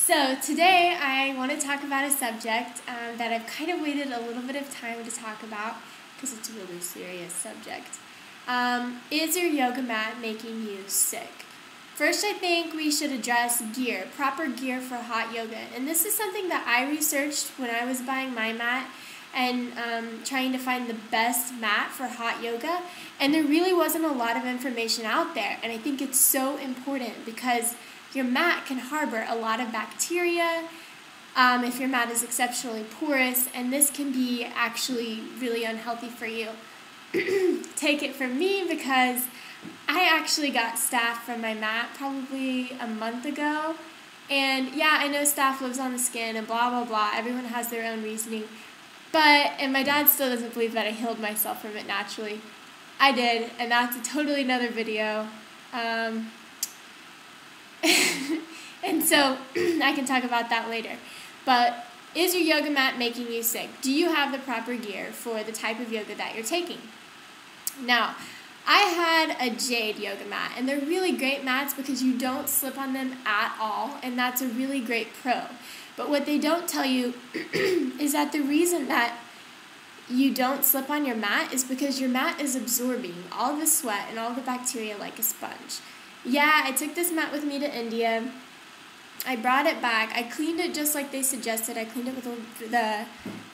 So today I want to talk about a subject that I've kind of waited a little bit of time to talk about because it's a really serious subject. Is your yoga mat making you sick? First, I think we should address gear, proper gear for hot yoga. And this is something that I researched when I was buying my mat and trying to find the best mat for hot yoga. And there really wasn't a lot of information out there. And I think it's so important because your mat can harbor a lot of bacteria if your mat is exceptionally porous, and this can be actually really unhealthy for you. Take it from me because I actually got staph from my mat probably a month ago. And yeah, I know staph lives on the skin and blah, blah, blah. Everyone has their own reasoning. And my dad still doesn't believe that I healed myself from it naturally. I did, and that's a totally another video. And so I can talk about that later. But is your yoga mat making you sick? Do you have the proper gear for the type of yoga that you're taking? Now, I had a jade yoga mat, and they're really great mats because you don't slip on them at all, and that's a really great pro. But what they don't tell you is that the reason that you don't slip on your mat is because your mat is absorbing all the sweat and all the bacteria like a sponge. Yeah, I took this mat with me to India. I brought it back. I cleaned it just like they suggested. I cleaned it with the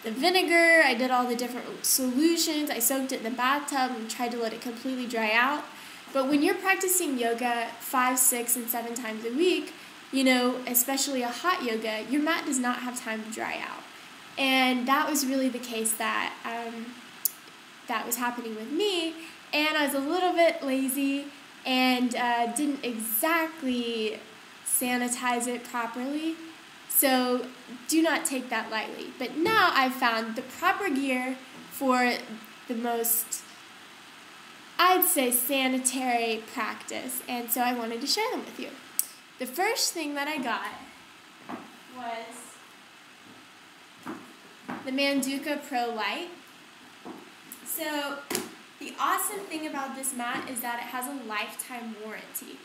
vinegar. I did all the different solutions. I soaked it in the bathtub and tried to let it completely dry out. But when you're practicing yoga 5, 6, and 7 times a week, especially a hot yoga, your mat does not have time to dry out. And that was really the case that was happening with me. And I was a little bit lazy and didn't exactly sanitize it properly. So do not take that lightly. But now I've found the proper gear for the most, I'd say, sanitary practice. And so I wanted to share them with you. The first thing that I got was the Manduka Pro Light. So the awesome thing about this mat is that it has a lifetime warranty.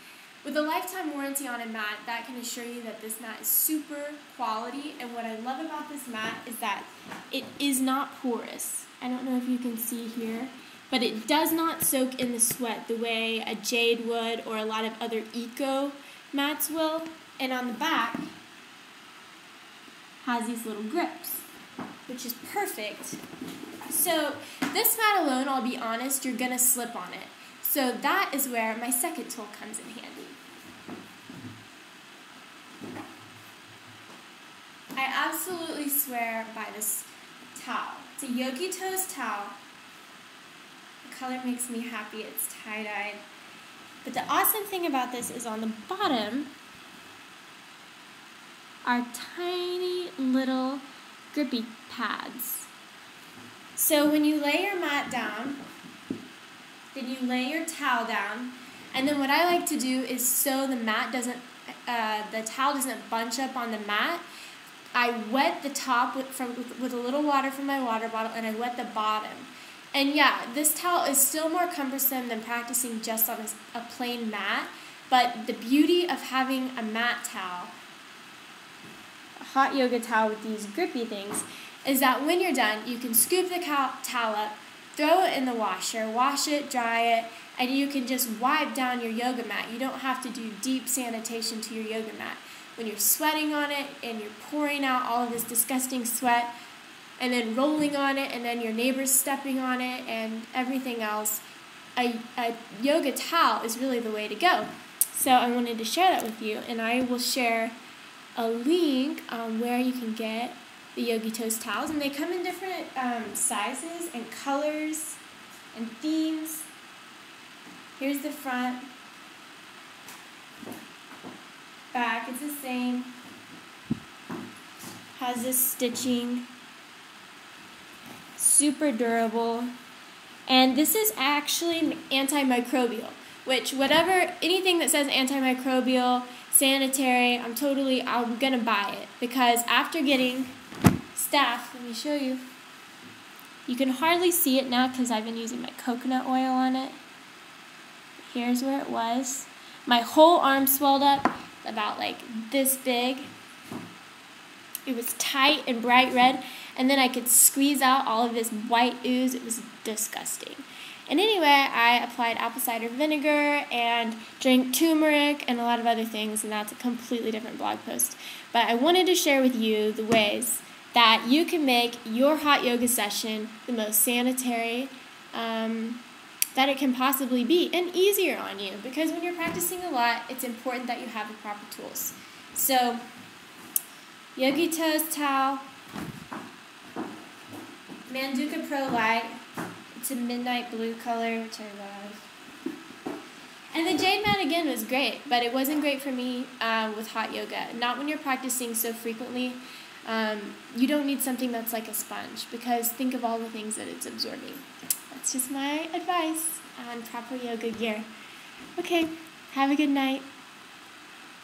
With a lifetime warranty on a mat, that can assure you that this mat is super quality. And what I love about this mat is that it is not porous. I don't know if you can see here, but it does not soak in the sweat the way a jade would or a lot of other eco mats will. And on the back has these little grips, which is perfect. So this mat alone, I'll be honest, you're gonna slip on it. So that is where my second tool comes in handy. I absolutely swear by this towel. It's a Yogi Toes towel. The color makes me happy. It's tie-dyed. But the awesome thing about this is on the bottom are tiny little grippy pads. So when you lay your mat down, then you lay your towel down, and then what I like to do is so the towel doesn't bunch up on the mat, I wet the top with a little water from my water bottle, and I wet the bottom. And yeah, this towel is still more cumbersome than practicing just on a plain mat, but the beauty of having a mat towel, a hot yoga towel with these grippy things, is that when you're done, you can scoop the towel up, throw it in the washer, wash it, dry it, and you can just wipe down your yoga mat. You don't have to do deep sanitation to your yoga mat. When you're sweating on it and you're pouring out all of this disgusting sweat and then rolling on it and then your neighbor's stepping on it and everything else, a yoga towel is really the way to go. So I wanted to share that with you, and I will share a link on where you can get the Yogi Toes towels, and they come in different sizes and colors and themes. Here's the front. Back, it's the same. Has this stitching. Super durable. And this is actually antimicrobial, which anything that says antimicrobial, sanitary, I'm gonna buy it, because after getting staph, let me show you. You can hardly see it now because I've been using my coconut oil on it. Here's where it was. My whole arm swelled up about like this big. It was tight and bright red, and then I could squeeze out all of this white ooze. It was disgusting. And anyway, I applied apple cider vinegar and drank turmeric and a lot of other things, and that's a completely different blog post. But I wanted to share with you the ways that you can make your hot yoga session the most sanitary that it can possibly be, and easier on you, because when you're practicing a lot, it's important that you have the proper tools. So, Yogi Toast towel, Manduka Pro Light. It's a midnight blue color, which I love. And the jade mat again was great, but it wasn't great for me with hot yoga. Not when you're practicing so frequently. You don't need something that's like a sponge, because think of all the things that it's absorbing. That's just my advice on proper yoga gear. Okay, have a good night.